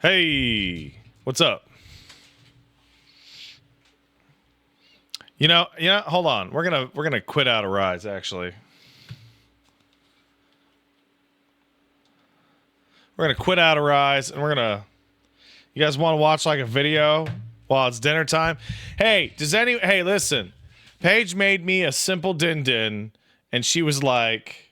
Hey, what's up? Hold on. We're gonna quit out of Rise, actually. We're gonna quit out of Rise, and you guys want to watch like a video while it's dinner time? Hey, listen. Paige made me a simple din-din, and she was like,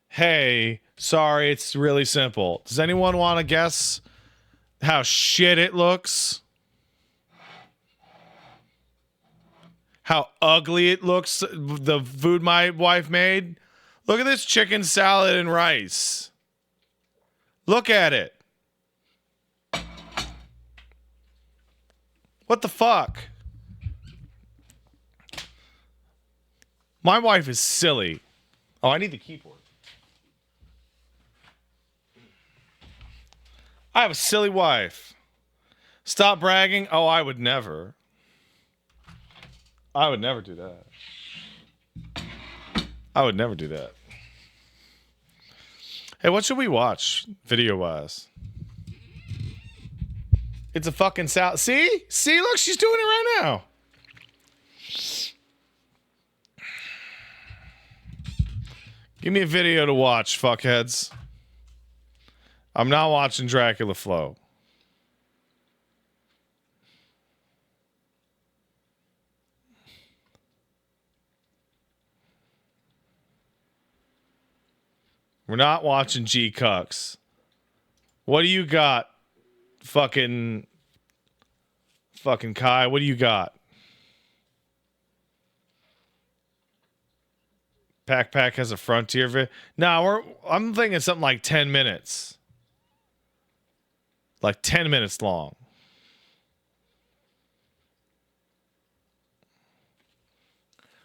hey, sorry, it's really simple. Does anyone want to guess how shit it looks? How ugly it looks, the food my wife made? Look at this chicken salad and rice. Look at it. What the fuck? My wife is silly. Oh, I need the keyboard. I have a silly wife. Stop bragging. Oh, I would never. I would never do that. I would never do that. Hey, what should we watch video-wise? It's a fucking salad. See? See? Look, she's doing it right now. Give me a video to watch, fuckheads. I'm not watching Dracula Flow. We're not watching G Cucks. What do you got? Fucking Kai, what do you got? Pack has a Frontier video. No, I'm thinking something like 10 minutes. Like 10 minutes long.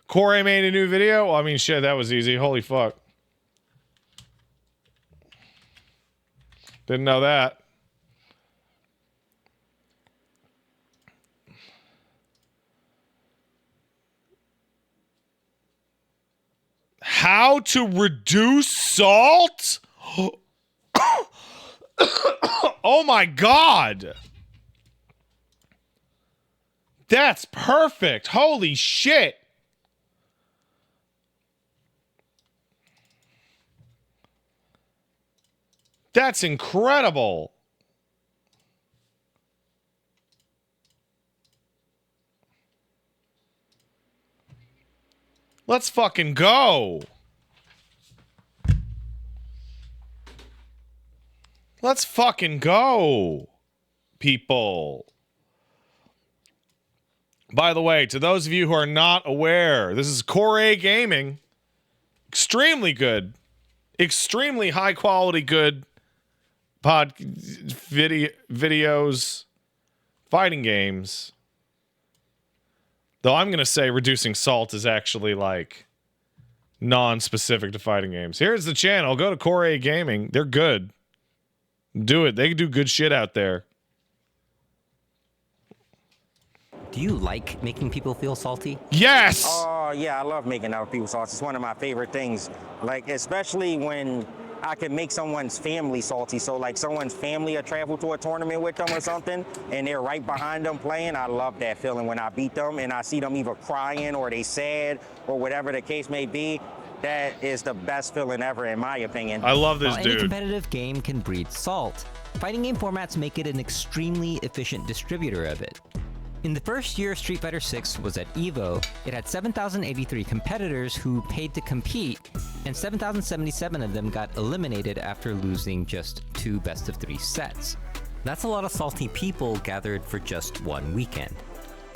Corey made a new video? Well, I mean, shit, that was easy. Holy fuck. Didn't know that. How to reduce salt? Oh my God. That's perfect. Holy shit. That's incredible. Let's fucking go. Let's fucking go, people. By the way, to those of you who are not aware, this is Core Gaming. Extremely good. Extremely high quality good videos, fighting games. Though I'm going to say reducing salt is actually like non-specific to fighting games. Here's the channel. Go to Core Gaming. They're good. Do it. They do good shit out there. Do you like making people feel salty? Yes! Oh, yeah, I love making other people salty. It's one of my favorite things. Like, especially when I can make someone's family salty. So, like, someone's family will travel to a tournament with them or something, and they're right behind them playing. I love that feeling when I beat them and I see them either crying or they sad or whatever the case may be. That is the best feeling ever, in my opinion. I love this While dude. Any competitive game can breed salt. Fighting game formats make it an extremely efficient distributor of it. In the first year Street Fighter VI was at EVO, it had 7,083 competitors who paid to compete, and 7,077 of them got eliminated after losing just 2 best-of-3 sets. That's a lot of salty people gathered for just one weekend.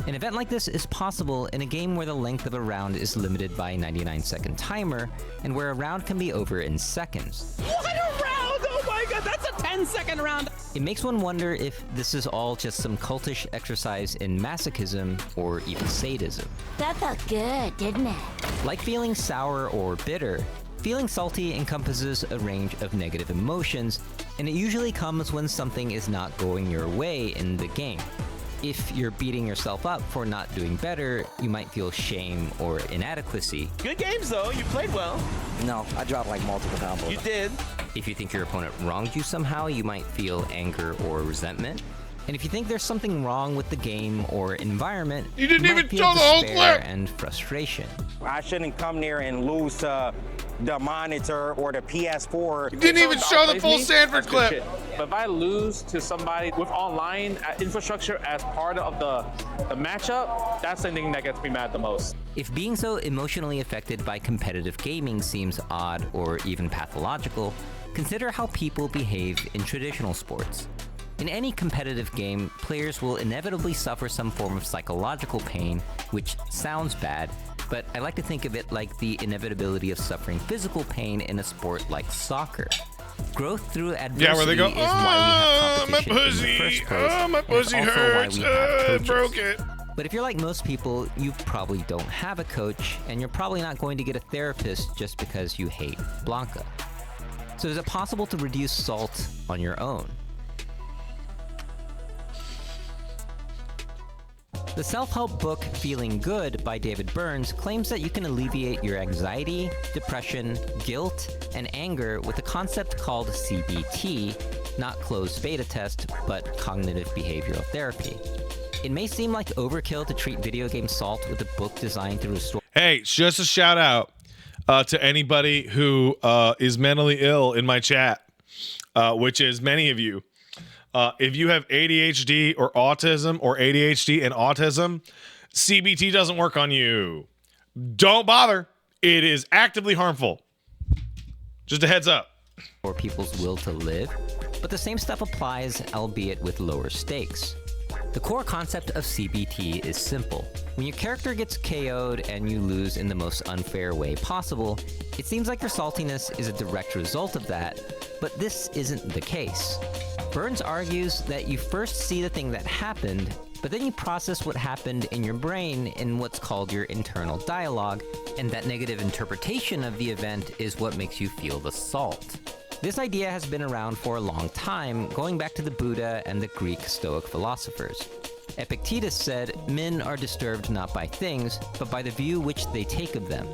An event like this is possible in a game where the length of a round is limited by a 99-second timer, and where a round can be over in seconds. What a round! Oh my god, that's a 10-second round! It makes one wonder if this is all just some cultish exercise in masochism or even sadism. That felt good, didn't it? Like feeling sour or bitter, feeling salty encompasses a range of negative emotions, and it usually comes when something is not going your way in the game. If you're beating yourself up for not doing better, you might feel shame or inadequacy. Good games, though. You played well. No, I dropped like multiple combos. You did. If you think your opponent wronged you somehow, you might feel anger or resentment. And if you think there's something wrong with the game or environment, You didn't might even feel show the whole despair clip. and frustration. I shouldn't come there and lose to the monitor or the PS4. You didn't even show the full Sanford clip. But if I lose to somebody with online infrastructure as part of the matchup, that's the thing that gets me mad the most. If being so emotionally affected by competitive gaming seems odd or even pathological, consider how people behave in traditional sports. In any competitive game, players will inevitably suffer some form of psychological pain, which sounds bad, but I like to think of it like the inevitability of suffering physical pain in a sport like soccer. Growth through adversity Yeah, where they go, is why we have my competition in the pussy, first place, my and pussy it's also hurts, why we have I coaches. broke it. But if you're like most people, you probably don't have a coach, and you're probably not going to get a therapist just because you hate Blanca. So is it possible to reduce salt on your own? The self-help book Feeling Good by David Burns claims that you can alleviate your anxiety, depression, guilt, and anger with a concept called CBT, not closed beta test, but cognitive behavioral therapy. It may seem like overkill to treat video game salt with a book designed to restore. Hey, just a shout out to anybody who is mentally ill in my chat, which is many of you. If you have ADHD or autism or ADHD and autism, CBT doesn't work on you. Don't bother. It is actively harmful. Just a heads up. Or people's will to live, but the same stuff applies, albeit with lower stakes. The core concept of CBT is simple. When your character gets KO'd and you lose in the most unfair way possible, it seems like your saltiness is a direct result of that, but this isn't the case. Burns argues that you first see the thing that happened, but then you process what happened in your brain in what's called your internal dialogue, and that negative interpretation of the event is what makes you feel the salt. This idea has been around for a long time, going back to the Buddha and the Greek Stoic philosophers. Epictetus said, "Men are disturbed not by things, but by the view which they take of them."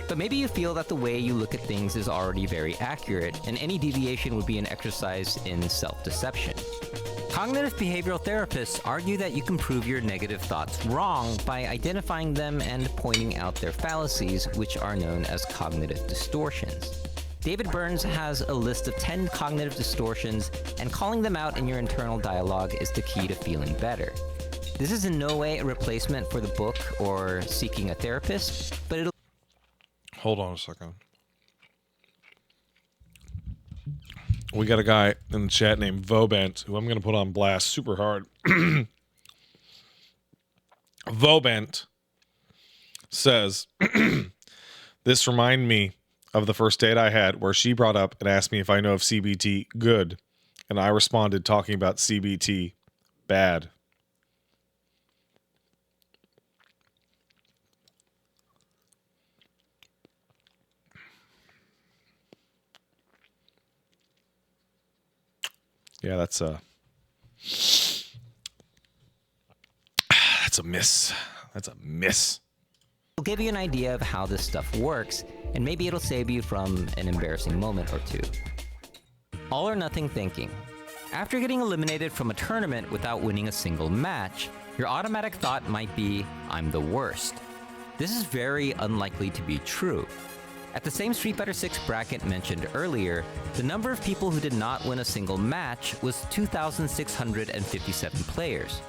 But maybe you feel that the way you look at things is already very accurate, and any deviation would be an exercise in self-deception. Cognitive behavioral therapists argue that you can prove your negative thoughts wrong by identifying them and pointing out their fallacies, which are known as cognitive distortions. David Burns has a list of 10 cognitive distortions, and calling them out in your internal dialogue is the key to feeling better. This is in no way a replacement for the book or seeking a therapist, but it'll Hold on a second. We got a guy in the chat named Vobent, who I'm going to put on blast super hard. Vobent says, this reminded me of the first date I had where she brought up and asked me if I know of CBT good. And I responded talking about CBT bad. Yeah, that's a miss. That's a miss. It'll give you an idea of how this stuff works, and maybe it'll save you from an embarrassing moment or two. All or nothing thinking. After getting eliminated from a tournament without winning a single match, your automatic thought might be, "I'm the worst." This is very unlikely to be true. At the same Street Fighter 6 bracket mentioned earlier, the number of people who did not win a single match was 2,657 players.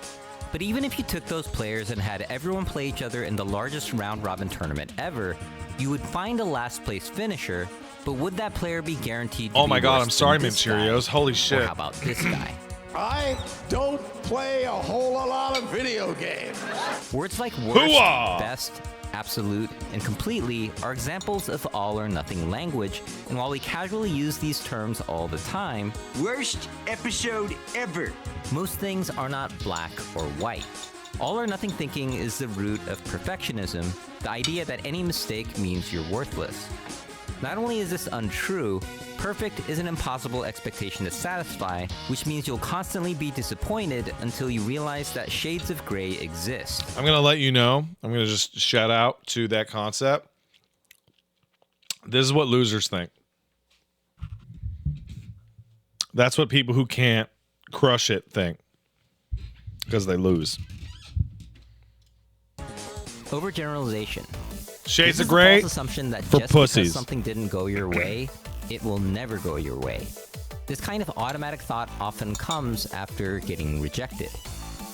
But even if you took those players and had everyone play each other in the largest round-robin tournament ever, you would find a last-place finisher, but would that player be guaranteed to Oh be my god, worse I'm sorry, than Mint this guy? Cheerios. Holy Or shit. how about this guy? I don't play a whole lot of video games. Words like worst, Hooah! best, absolute, and completely are examples of all or nothing language, and while we casually use these terms all the time, Worst episode ever. most things are not black or white. All or nothing thinking is the root of perfectionism, the idea that any mistake means you're worthless. Not only is this untrue, perfect is an impossible expectation to satisfy, which means you'll constantly be disappointed until you realize that shades of gray exist. I'm going to let you know. I'm going to just shout out to that concept. This is what losers think. That's what people who can't crush it think. Because they lose. Overgeneralization. Shades This of is gray the false assumption that for just pussies. because something didn't go your way, it will never go your way. This kind of automatic thought often comes after getting rejected.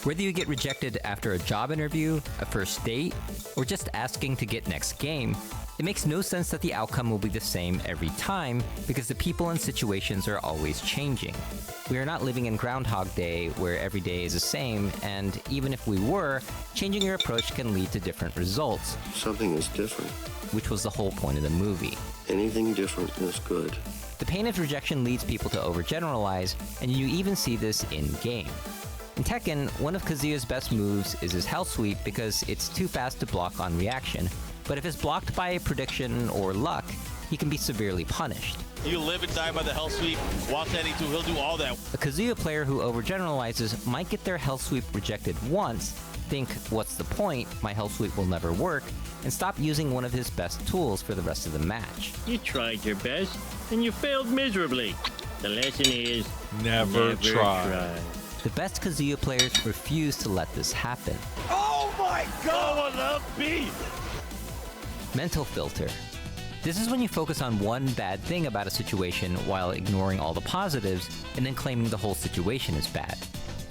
Whether you get rejected after a job interview, a first date, or just asking to get next game, it makes no sense that the outcome will be the same every time because the people and situations are always changing. We are not living in Groundhog Day where every day is the same, and even if we were, changing your approach can lead to different results. Something is different. Which was the whole point of the movie. Anything different is good. The pain of rejection leads people to overgeneralize, and you even see this in-game. In Tekken, one of Kazuya's best moves is his Hell Sweep because it's too fast to block on reaction, but if it's blocked by a prediction or luck, he can be severely punished. You live and die by the Hell Sweep. Watch Eddie too, he'll do all that. A Kazuya player who overgeneralizes might get their Hell Sweep rejected once, think, what's the point, my Hell Sweep will never work, and stop using one of his best tools for the rest of the match. You tried your best, and you failed miserably. The lesson is... Never try. The best Kazuya players refuse to let this happen. Oh my god! Oh, I love beef! Mental filter. This is when you focus on one bad thing about a situation while ignoring all the positives and then claiming the whole situation is bad.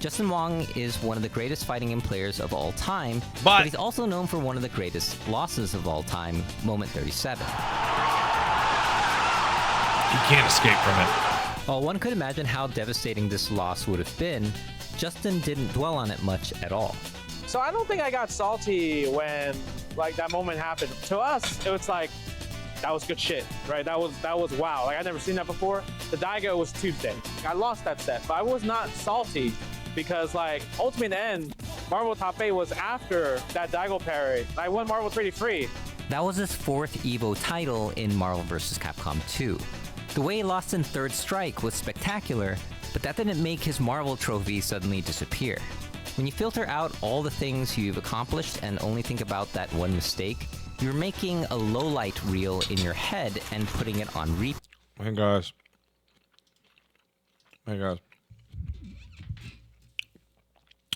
Justin Wong is one of the greatest fighting game players of all time, but he's also known for one of the greatest losses of all time, Moment 37. You can't escape from it. While one could imagine how devastating this loss would have been, Justin didn't dwell on it much at all. So I don't think I got salty when like that moment happened. To us, it was like, that was good shit, right? That was wow. Like I'd never seen that before. The Daigo was Tuesday. I lost that set, but I was not salty because like ultimately in the end, Marvel Top 8 was after that Daigo parry. I won Marvel 3D free. That was his 4th EVO title in Marvel vs. Capcom 2. The way he lost in Third Strike was spectacular, but that didn't make his Marvel trophy suddenly disappear. When you filter out all the things you've accomplished and only think about that one mistake, you're making a lowlight reel in your head and putting it on repeat. Hey guys.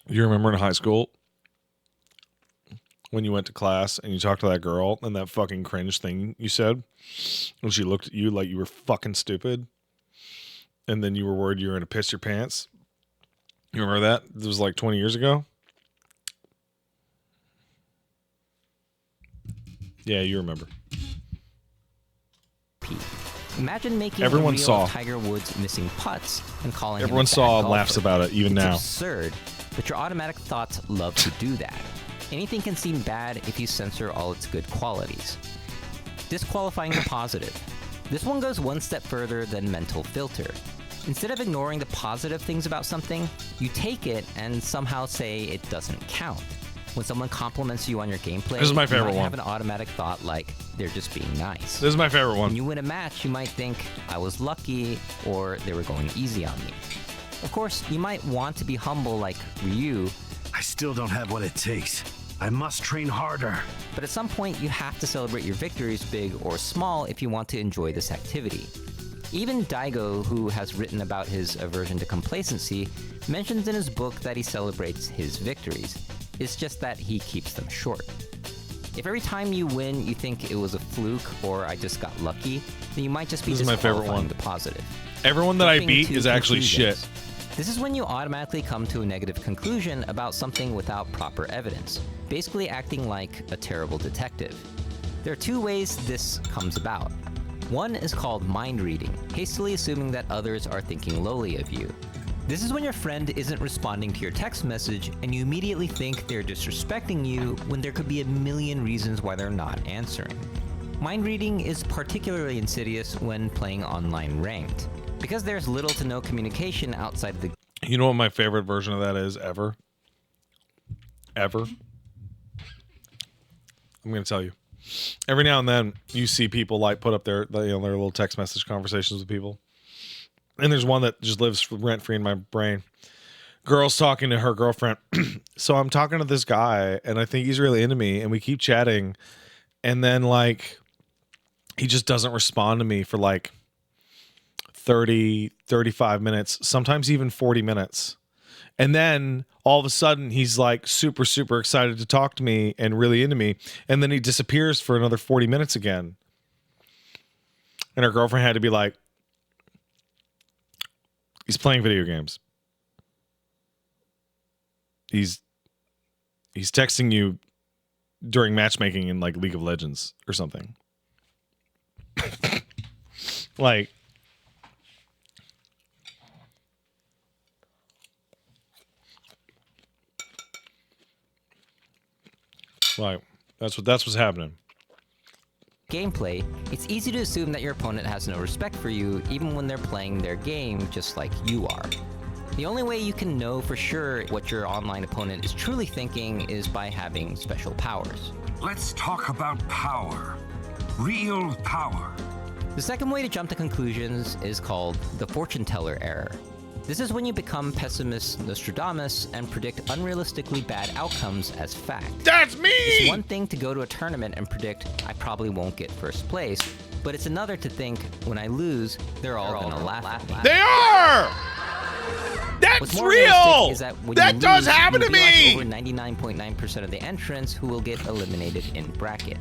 You remember in high school when you went to class and you talked to that girl and that fucking cringe thing you said? When she looked at you like you were fucking stupid and then you were worried you were going to piss your pants? You remember that? It was like 20 years ago? Yeah, you remember. Imagine making Everyone a reel saw. of Tiger Woods missing putts and calling Everyone him a bad saw and golfer. laughs about it, even It's now. Absurd, but your automatic thoughts love to do that. Anything can seem bad if you censor all its good qualities. Disqualifying the positive. This one goes one step further than mental filter. Instead of ignoring the positive things about something, you take it and somehow say it doesn't count. When someone compliments you on your gameplay, This is my favorite you might one. have an automatic thought like, they're just being nice. This is my favorite one. When you win a match, you might think, I was lucky, or they were going easy on me. Of course, you might want to be humble like Ryu. I still don't have what it takes. I must train harder. But at some point, you have to celebrate your victories, big or small, if you want to enjoy this activity. Even Daigo, who has written about his aversion to complacency, mentions in his book that he celebrates his victories. It's just that he keeps them short. If every time you win you think it was a fluke or I just got lucky, then you might just be This is my favorite disqualifying one. the positive. Everyone that I Jumping beat to is actually conclusions. shit. This is when you automatically come to a negative conclusion about something without proper evidence, basically acting like a terrible detective. There are two ways this comes about. One is called mind reading, hastily assuming that others are thinking lowly of you. This is when your friend isn't responding to your text message and you immediately think they're disrespecting you when there could be a million reasons why they're not answering. Mind reading is particularly insidious when playing online ranked, because there's little to no communication outside of the... You know what my favorite version of that is ever? Ever? I'm going to tell you. every now and then you see people like put up their little text message conversations with people. And there's one that just lives rent free in my brain. Girl's talking to her girlfriend. So I'm talking to this guy and I think he's really into me and we keep chatting. And then like, he just doesn't respond to me for like 30, 35 minutes, sometimes even 40 minutes. And then all of a sudden he's like super, super excited to talk to me and really into me. And then he disappears for another 40 minutes again. And her girlfriend had to be like, he's playing video games. He's texting you during matchmaking in like League of Legends or something. Like that's what's happening. Gameplay, it's easy to assume that your opponent has no respect for you even when they're playing their game just like you are. The only way you can know for sure what your online opponent is truly thinking is by having special powers. Let's talk about power. Real power. The second way to jump to conclusions is called the fortune teller error. This is when you become pessimist Nostradamus and predict unrealistically bad outcomes as fact. That's me! It's one thing to go to a tournament and predict, I probably won't get first place, but it's another to think, when I lose, they're all gonna laugh at me. They are! That's What's more real! realistic is that when that you does lose, happen to you'll be me! like over 99.9% of the entrants who will get eliminated in bracket.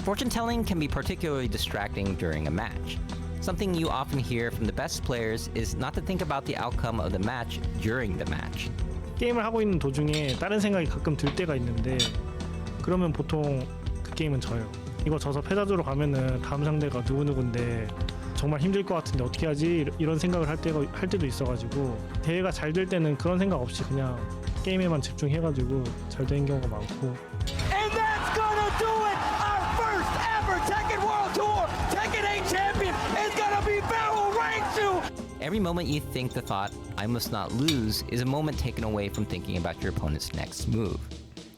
Fortune telling can be particularly distracting during a match. Something you often hear from the best players is not to think about the outcome of the match during the match. 게임을 하고 있는 도중에 다른 생각이 가끔 들 때가 있는데 그러면 보통 그 게임은 져요. 이거 져서 패자조로 가면은 다음 상대가 누구누군데 정말 힘들 것 같은데 어떻게 하지? 이런 생각을 할 때도 있어가지고 대회가 잘 될 때는 그런 생각 없이 그냥 게임에만 집중해가지고 잘 되는 경우가 많고. And that's gonna do it! Our first ever Tekken World Tour Tekken 8 champion is gonna be Barrel Rank 2! Every moment you think the thought, I must not lose, is a moment taken away from thinking about your opponent's next move.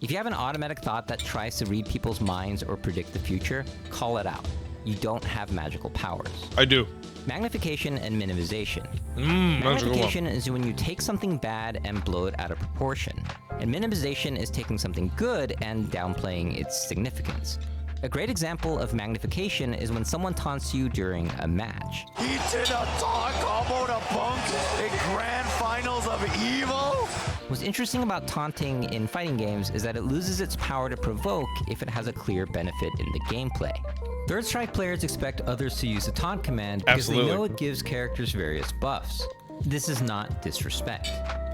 If you have an automatic thought that tries to read people's minds or predict the future, call it out. You don't have magical powers. I do. Magnification and minimization. That's a good Magnification is when you take something bad and blow it out of proportion. And minimization is taking something good and downplaying its significance. A great example of magnification is when someone taunts you during a match. He did a taunt combo to Punk in Grand Finals of EVO? What's interesting about taunting in fighting games is that it loses its power to provoke if it has a clear benefit in the gameplay. Third Strike players expect others to use the taunt command because they know it gives characters various buffs. This is not disrespect.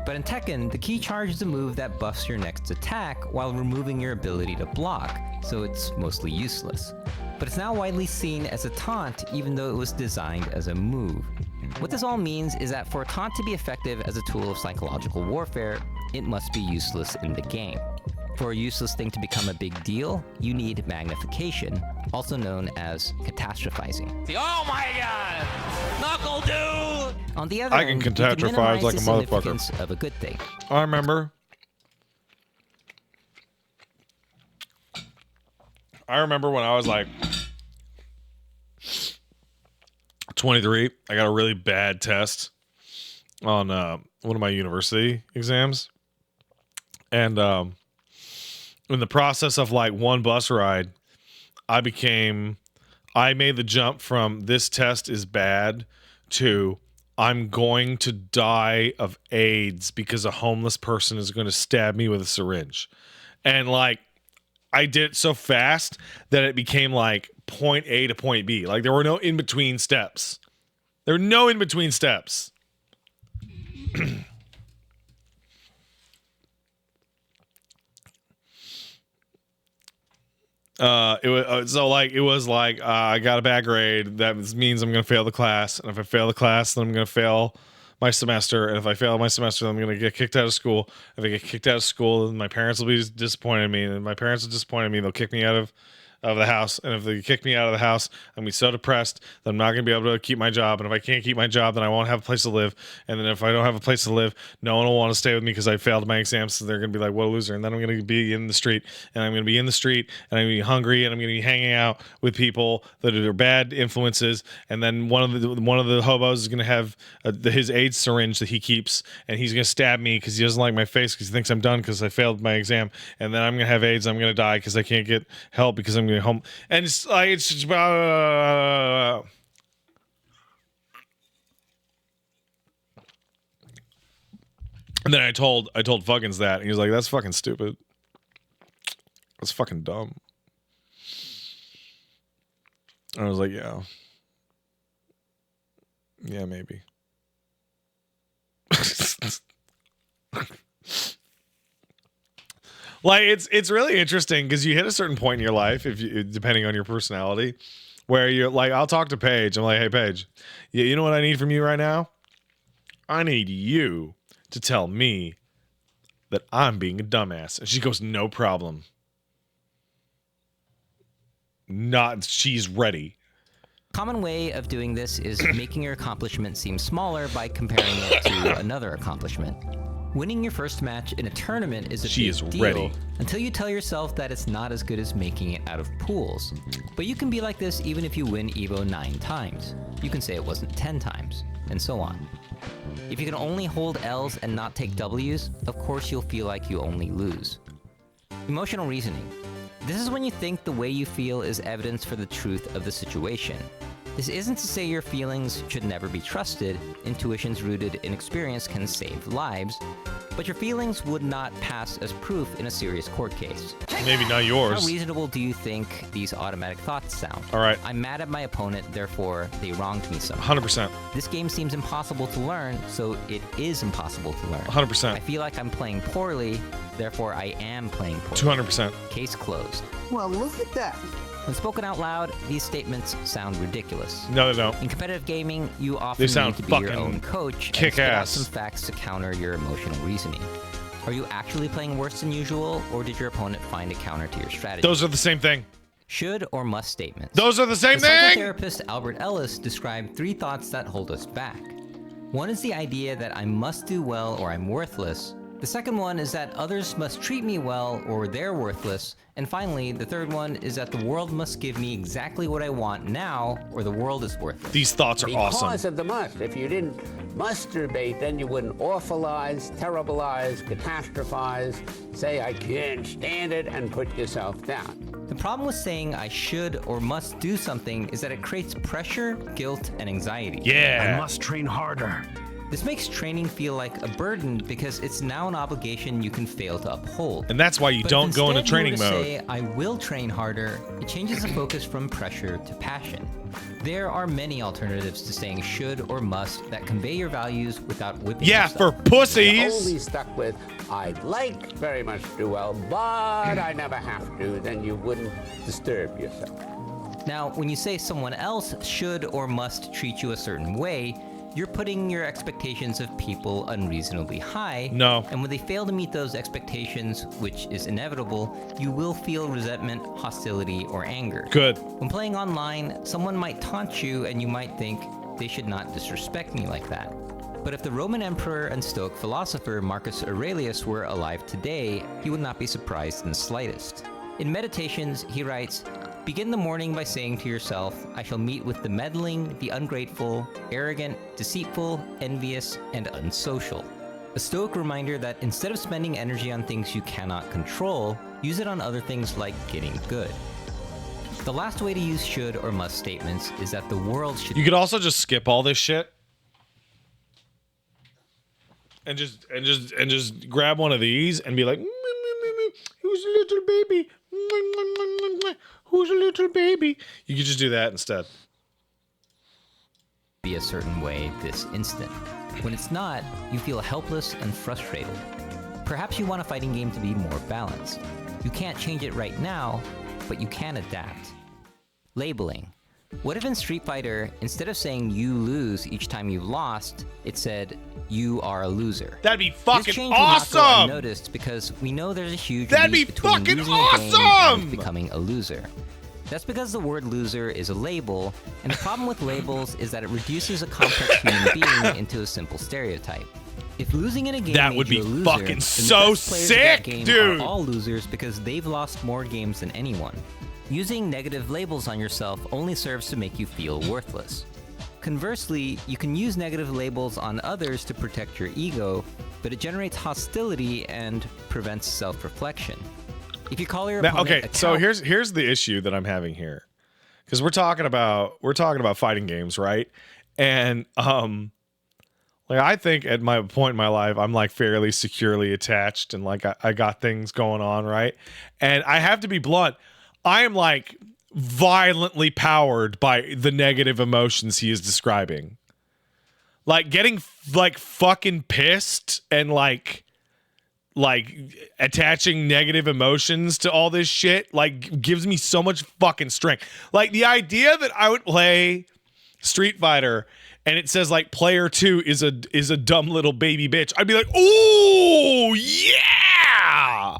But in Tekken, the key charge is a move that buffs your next attack while removing your ability to block, so it's mostly useless. But it's now widely seen as a taunt even though it was designed as a move. What this all means is that for a taunt to be effective as a tool of psychological warfare, it must be useless in the game. For a useless thing to become a big deal, you need magnification, also known as catastrophizing. Oh my god! Knuckle dude! On the other I can end, you catastrophize minimize like the a motherfucker. significance of a good thing. I remember 23, I got a really bad test on one of my university exams. And in the process of like one bus ride, I made the jump from this test is bad to I'm going to die of AIDS because a homeless person is going to stab me with a syringe. And like, I did it so fast that it became like point A to point B. Like there were no in-between steps. There were no in-between steps. It was like I got a bad grade. That means I'm gonna fail the class, and if I fail the class, then I'm gonna fail my semester. And if I fail my semester, then I'm gonna get kicked out of school. If I get kicked out of school, then my parents will be disappointed in me. And if my parents are disappointed in me, they'll kick me out of of the house, and if they kick me out of the house, I'm gonna be so depressed that I'm not gonna be able to keep my job, and if I can't keep my job, then I won't have a place to live, and then if I don't have a place to live, no one will want to stay with me because I failed my exams, so they're gonna be like, what a loser. And then I'm gonna be in the street, and I'm gonna be and I'm gonna be hungry, and I'm gonna be hanging out with people that are bad influences, and then one of the hobos is gonna have his AIDS syringe that he keeps, and he's gonna stab me because he doesn't like my face because he thinks I'm done because I failed my exam, and then I'm gonna have AIDS, I'm gonna die because I can't get help because I'm gonna home, and it's like it's just and then I told Fuckins that, and he was like, that's fucking stupid, that's fucking dumb. And I was like, yeah, maybe. Like it's really interesting because you hit a certain point in your life, if you, depending on your personality, where you're like, I'll talk to Paige. I'm like, hey Paige, you know what I need from you right now? I need you to tell me that I'm being a dumbass. And she goes, no problem. She's ready. Common way of doing this is making your accomplishment seem smaller by comparing it to another accomplishment. Winning your first match in a tournament is a big deal ready. Until you tell yourself that it's not as good as making it out of pools. But you can be like this even if you win EVO 9 times. You can say it wasn't 10 times, and so on. If you can only hold L's and not take W's, of course you'll feel like you only lose. Emotional reasoning. This is when you think the way you feel is evidence for the truth of the situation. This isn't to say your feelings should never be trusted. Intuitions rooted in experience can save lives, but your feelings would not pass as proof in a serious court case. Maybe not yours. How reasonable do you think these automatic thoughts sound? All right. I'm mad at my opponent, therefore they wronged me somehow. 100%. This game seems impossible to learn, so it is impossible to learn. 100%. I feel like I'm playing poorly, therefore I am playing poorly. 200%. Case closed. Well, look at that. When spoken out loud, these statements sound ridiculous. No, they don't. In competitive gaming, you often They sound need to be your fucking own coach and kick spit out ass. some facts to counter your emotional reasoning. Are you actually playing worse than usual, or did your opponent find a counter to your strategy? Those are the same thing. Should or must statements. Those are the same thing! Psychotherapist Albert Ellis described 3 thoughts that hold us back. One is the idea that I must do well or I'm worthless. The second one is that others must treat me well or they're worthless. And finally, the third one is that the world must give me exactly what I want now or the world is worthless. These thoughts are awesome. Because of the must. If you didn't masturbate, then you wouldn't awfulize, terribilize, catastrophize, say I can't stand it, and put yourself down. The problem with saying I should or must do something is that it creates pressure, guilt, and anxiety. Yeah. I must train harder. This makes training feel like a burden because it's now an obligation you can fail to uphold. And that's why you But don't if go into instead you were training to mode. Say, I will train harder, it changes the focus from pressure to passion. There are many alternatives to saying should or must that convey your values without whipping yourself. For pussies! Only stuck with, I'd like very much to do well, but I never have to, then you wouldn't disturb yourself. Now, when you say someone else should or must treat you a certain way, you're putting your expectations of people unreasonably high. No. And when they fail to meet those expectations, which is inevitable, you will feel resentment, hostility, or anger. Good. When playing online, someone might taunt you and you might think, they should not disrespect me like that. But if the Roman emperor and Stoic philosopher Marcus Aurelius were alive today, he would not be surprised in the slightest. In Meditations, he writes, begin the morning by saying to yourself, I shall meet with the meddling, the ungrateful, arrogant, deceitful, envious, and unsocial. A Stoic reminder that instead of spending energy on things you cannot control, use it on other things like getting good. The last way to use should or must statements is that the world should... You could also just skip all this shit. And just grab one of these and be like, who's a little baby? Who's a little baby? You could just do that instead. Be a certain way this instant. When it's not, you feel helpless and frustrated. Perhaps you want a fighting game to be more balanced. You can't change it right now, but you can adapt. Labeling. What if in Street Fighter, instead of saying you lose each time you've lost, it said you are a loser? That'd be This fucking change will not go awesome! unnoticed because we know there's a huge That'd leap be between fucking losing a game awesome! and becoming a loser. That's because the word loser is a label, and the problem with labels is that it reduces a complex human being into a simple stereotype. If losing in a game That made would you be a loser, fucking then the so best players of that sick, game dude. are all losers because they've lost more games than anyone. Using negative labels on yourself only serves to make you feel worthless. Conversely, you can use negative labels on others to protect your ego, but it generates hostility and prevents self-reflection. If you call your opponent okay, a so cow- here's the issue that I'm having here, because we're talking about fighting games, right? And like I think at my point in my life, I'm like fairly securely attached, and like I got things going on, right? And I have to be blunt, I am like violently powered by the negative emotions he is describing, like getting like fucking pissed and like attaching negative emotions to all this shit like gives me so much fucking strength. Like the idea that I would play Street Fighter and it says like player 2 is a dumb little baby bitch, I'd be like, "Ooh, yeah!"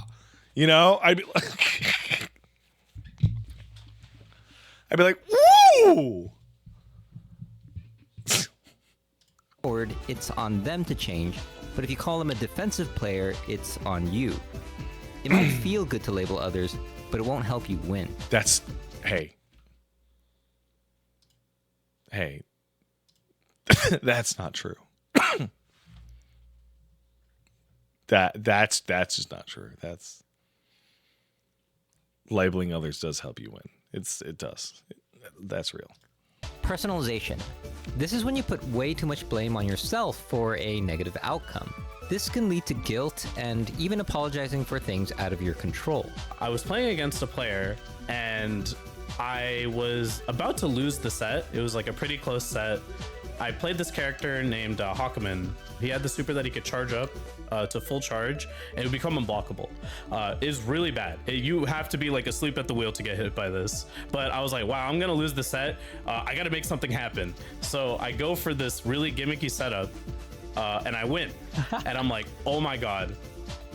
You know, I'd be like, "Woo!" It's on them to change, but if you call them a defensive player, it's on you. It might feel good to label others, but it won't help you win. That's hey. That's not true. That's just not true. That's labeling others does help you win. It does. That's real. Personalization. This is when you put way too much blame on yourself for a negative outcome. This can lead to guilt and even apologizing for things out of your control. I was playing against a player and I was about to lose the set. It was like a pretty close set. I played this character named Hawkman. He had the super that he could charge up to full charge and it would become unblockable. It's really bad. You have to be like asleep at the wheel to get hit by this. But I was like, wow, I'm gonna lose the set. I gotta make something happen. So I go for this really gimmicky setup and I win. And I'm like, oh my God,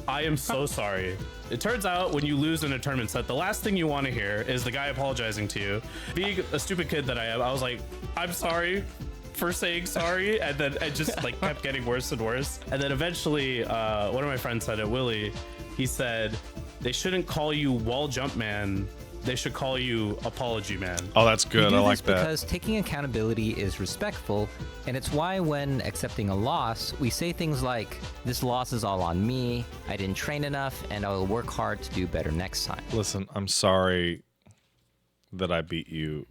I am so sorry. It turns out when you lose in a tournament set, the last thing you want to hear is the guy apologizing to you. Being a stupid kid that I am, I was like, I'm sorry for saying sorry, and then it just like kept getting worse and worse. And then eventually one of my friends said it, Willie, he said they shouldn't call you wall jump man, they should call you apology man. Oh, that's good. I like that. Because taking accountability is respectful, and it's why when accepting a loss, we say things like, this loss is all on me, I didn't train enough, and I will work hard to do better next time. Listen, I'm sorry that I beat you.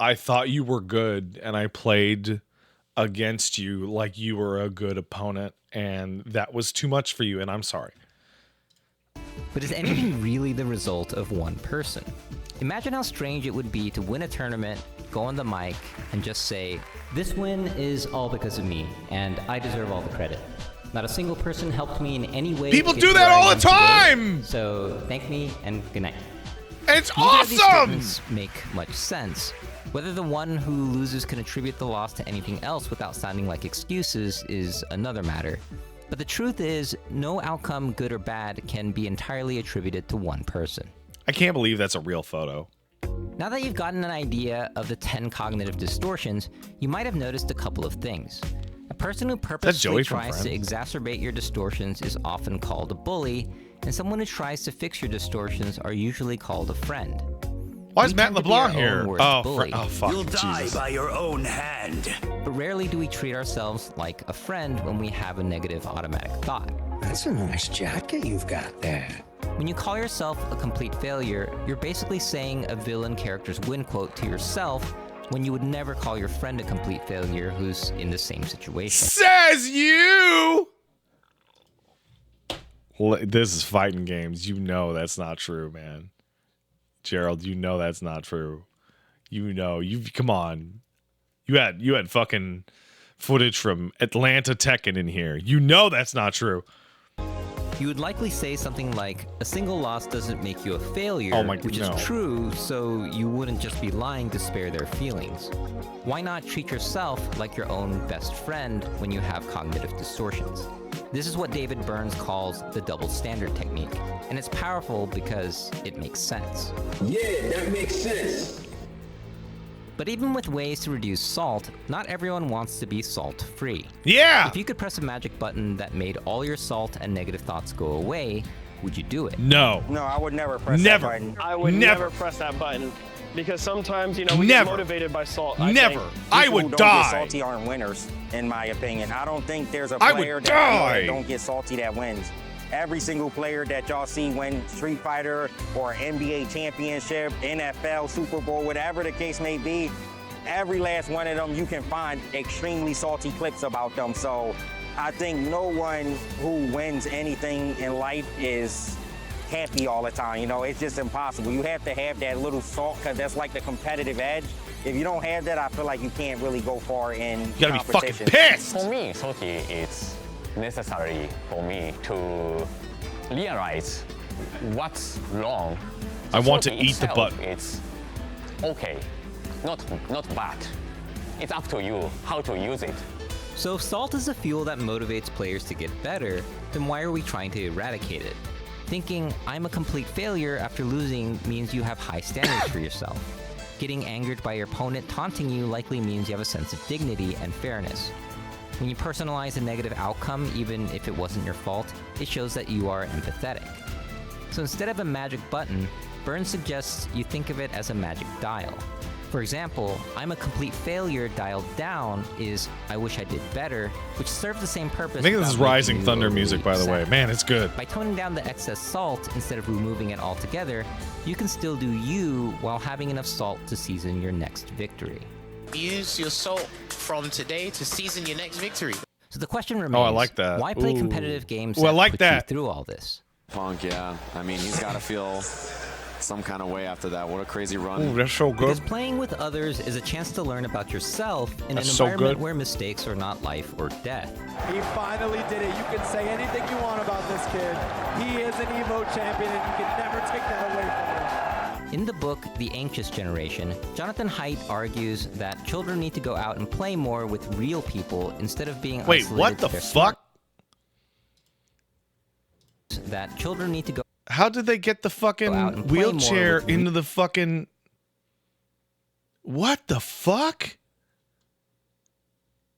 I thought you were good, and I played against you like you were a good opponent, and that was too much for you, and I'm sorry. But is anything really the result of one person? Imagine how strange it would be to win a tournament, go on the mic, and just say, this win is all because of me, and I deserve all the credit. Not a single person helped me in any way. People do that all the time! So thank me, and good night. It's Neither of these awesome! statements make much sense. Whether the one who loses can attribute the loss to anything else without sounding like excuses is another matter. But the truth is, no outcome, good or bad, can be entirely attributed to one person. I can't believe that's a real photo. Now that you've gotten an idea of the 10 cognitive distortions, you might have noticed a couple of things. A person who purposely tries to exacerbate your distortions is often called a bully, and someone who tries to fix your distortions are usually called a friend. Why is Matt LeBlanc here? Oh, fuck. You'll die by your own hand. But rarely do we treat ourselves like a friend when we have a negative automatic thought. That's a nice jacket you've got there. When you call yourself a complete failure, you're basically saying a villain character's win quote to yourself when you would never call your friend a complete failure who's in the same situation. Says you! This is fighting games. You know that's not true, man. Gerald, you know that's not true. You know, come on. You had fucking footage from Atlanta Tekken in here. You know that's not true. You would likely say something like, a single loss doesn't make you a failure, which is true, so you wouldn't just be lying to spare their feelings. Why not treat yourself like your own best friend when you have cognitive distortions? This is what David Burns calls the double standard technique, and it's powerful because it makes sense. Yeah, that makes sense. But even with ways to reduce salt, not everyone wants to be salt-free. Yeah! If you could press a magic button that made all your salt and negative thoughts go away, would you do it? No. No, I would never press that button. I would never press that button. Because sometimes, you know, we get motivated by salt. Never. I would People who don't die. get salty aren't winners, in my opinion. I don't think there's a I player would that die. don't get salty that wins. Every single player that y'all see win Street Fighter or NBA championship, NFL, Super Bowl, whatever the case may be, every last one of them, you can find extremely salty clips about them. So I think no one who wins anything in life is happy all the time. You know, it's just impossible. You have to have that little salt because that's like the competitive edge. If you don't have that, I feel like you can't really go far in You gotta be fucking competition. pissed! For me, salty is necessary for me to realize what's wrong. I want to Salty eat the itself, button. It's okay, not bad. It's up to you how to use it. So if salt is a fuel that motivates players to get better, then why are we trying to eradicate it? Thinking I'm a complete failure after losing means you have high standards for yourself. Getting angered by your opponent taunting you likely means you have a sense of dignity and fairness. When you personalize a negative outcome, even if it wasn't your fault, it shows that you are empathetic. So instead of a magic button, Burns suggests you think of it as a magic dial. For example, I'm a complete failure dialed down is I wish I did better, which serves the same purpose. I think this is without Rising making you Thunder overly music, by the way. upset. Man, it's good. By toning down the excess salt instead of removing it altogether, you can still do you while having enough salt to season your next victory. Use your salt from today to season your next victory. So the question remains, Oh, I like that. why play Ooh. competitive games Ooh, I that like put that. you through all this? Punk, yeah. I mean, he's got to feel some kind of way after that. What a crazy run. Ooh, that's so Because good. playing with others is a chance to learn about yourself in That's an so environment good. where mistakes are not life or death. He finally did it. You can say anything you want about this kid. He is an Evo champion, and you can never take that away from him. In the book, The Anxious Generation, Jonathan Haidt argues that children need to go out and play more with real people instead of being Wait, isolated what to the their fuck? That children need to go How did they get the out fucking and play more wheelchair with into the fucking... What the fuck?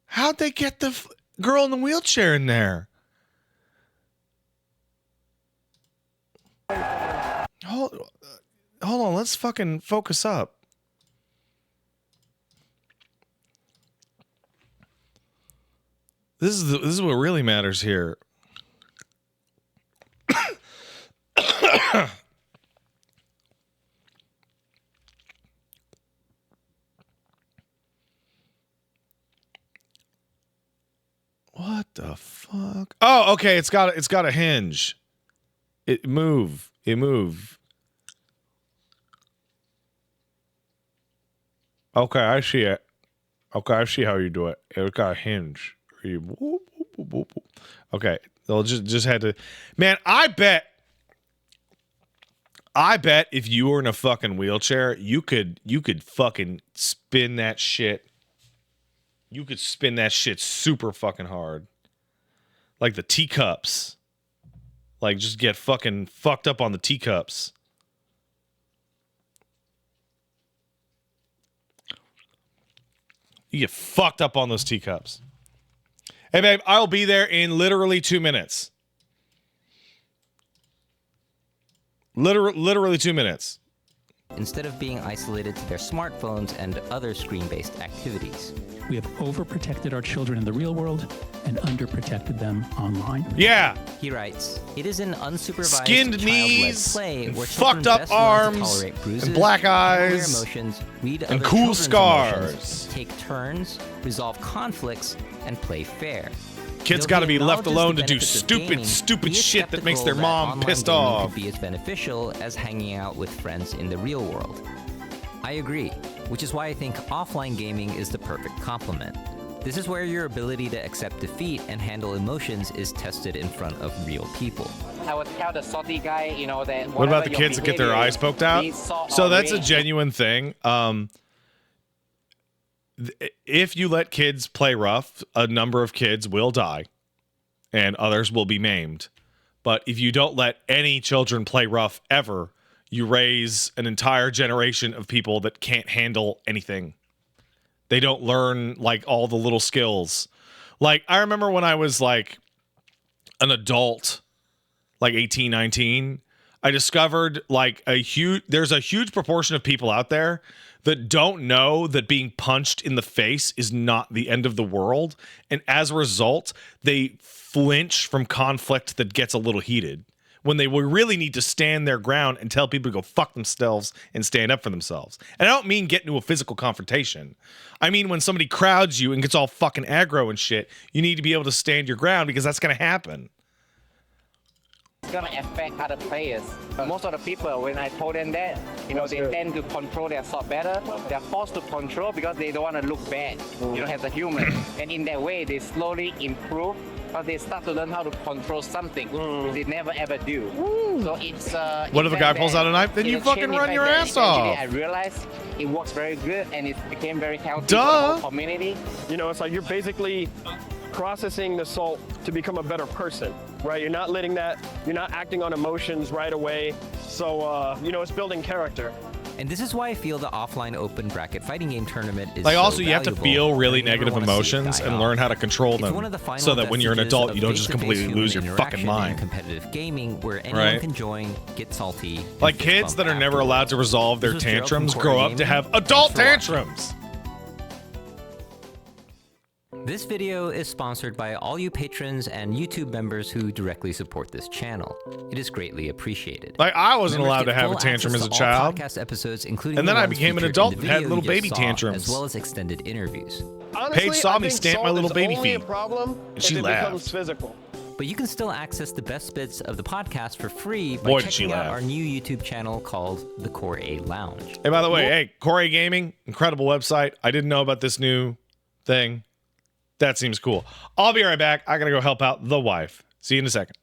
How'd they get the girl in the wheelchair in there? Hold on, let's fucking focus up. This is what really matters here. What the fuck? Oh, okay. It's got a hinge. It move. Okay, I see it. Okay, I see how you do it. It got a hinge. You whoop, whoop, whoop, whoop, whoop. Okay, they'll just had to. Man, I bet if you were in a fucking wheelchair, you could fucking spin that shit. You could spin that shit super fucking hard. Like the teacups. Like just get fucking fucked up on the teacups. You get fucked up on those teacups. Hey, babe, I'll be there in literally 2 minutes. Literally 2 minutes. instead of being isolated to their smartphones and other screen-based activities. We have overprotected our children in the real world and underprotected them online. Yeah. He writes, it is an unsupervised Skinned child-led knees, play and where fucked children up best learn to arms, tolerate bruises, and black handle their eyes, emotions, read and other cool children's scars. emotions, take turns, resolve conflicts, and play fair. Kids Though got to he be left acknowledges alone the to do benefits of stupid, gaming, stupid he is shit that makes their skeptical that mom online pissed gaming off. could be as beneficial as hanging out with friends in the real world. I agree, which is why I think offline gaming is the perfect complement. This is where your ability to accept defeat and handle emotions is tested in front of real people. I would tell the salty guy, you know, that What about the kids that get their eyes poked out? So that's a rage. genuine thing. If you let kids play rough, a number of kids will die. and others will be maimed. But if you don't let any children play rough ever, you raise an entire generation of people that can't handle anything. They don't learn like all the little skills. Like I remember when I was like an adult, like 18, 19, I discovered like there's a huge proportion of people out there that don't know that being punched in the face is not the end of the world. And as a result, they flinch from conflict that gets a little heated when they will really need to stand their ground and tell people to go fuck themselves and stand up for themselves. And I don't mean get into a physical confrontation. I mean when somebody crowds you and gets all fucking aggro and shit, you need to be able to stand your ground because that's going to happen. It's gonna affect other players. Most of the people, when I told them that, you know, they tend to control their sword better. They're forced to control because they don't want to look bad, you know, as a human. And in that way, they slowly improve, but they start to learn how to control something which they never ever do. So it's what if a guy pulls out a knife? Then you fucking run your ass off. I realized it works very good and it became very healthy for the whole community. You know, it's like you're basically processing the salt to become a better person, right? You're not acting on emotions right away. So, you know, it's building character. And this is why I feel the offline open bracket fighting game tournament is like so also you have to valuable. feel really negative emotions and learn how to control them so that when you're an adult you don't just completely lose your fucking mind. Competitive gaming where anyone right? can join, get salty. Like kids that are never allowed to resolve their tantrums grow up to have adult tantrums. This video is sponsored by all you patrons and YouTube members who directly support this channel. It is greatly appreciated. Like I wasn't allowed to have a tantrum as a child. Podcast episodes, including and then I became an adult and had little baby tantrums. As well as extended interviews. Honestly, Paige saw me stamp my little baby feet. A problem and she laughed. Becomes physical. But you can still access the best bits of the podcast for free by checking out our new YouTube channel called The Core A Lounge. Hey, by the way, hey, Core A Gaming, incredible website. I didn't know about this new thing. That seems cool. I'll be right back. I gotta go help out the wife. See you in a second.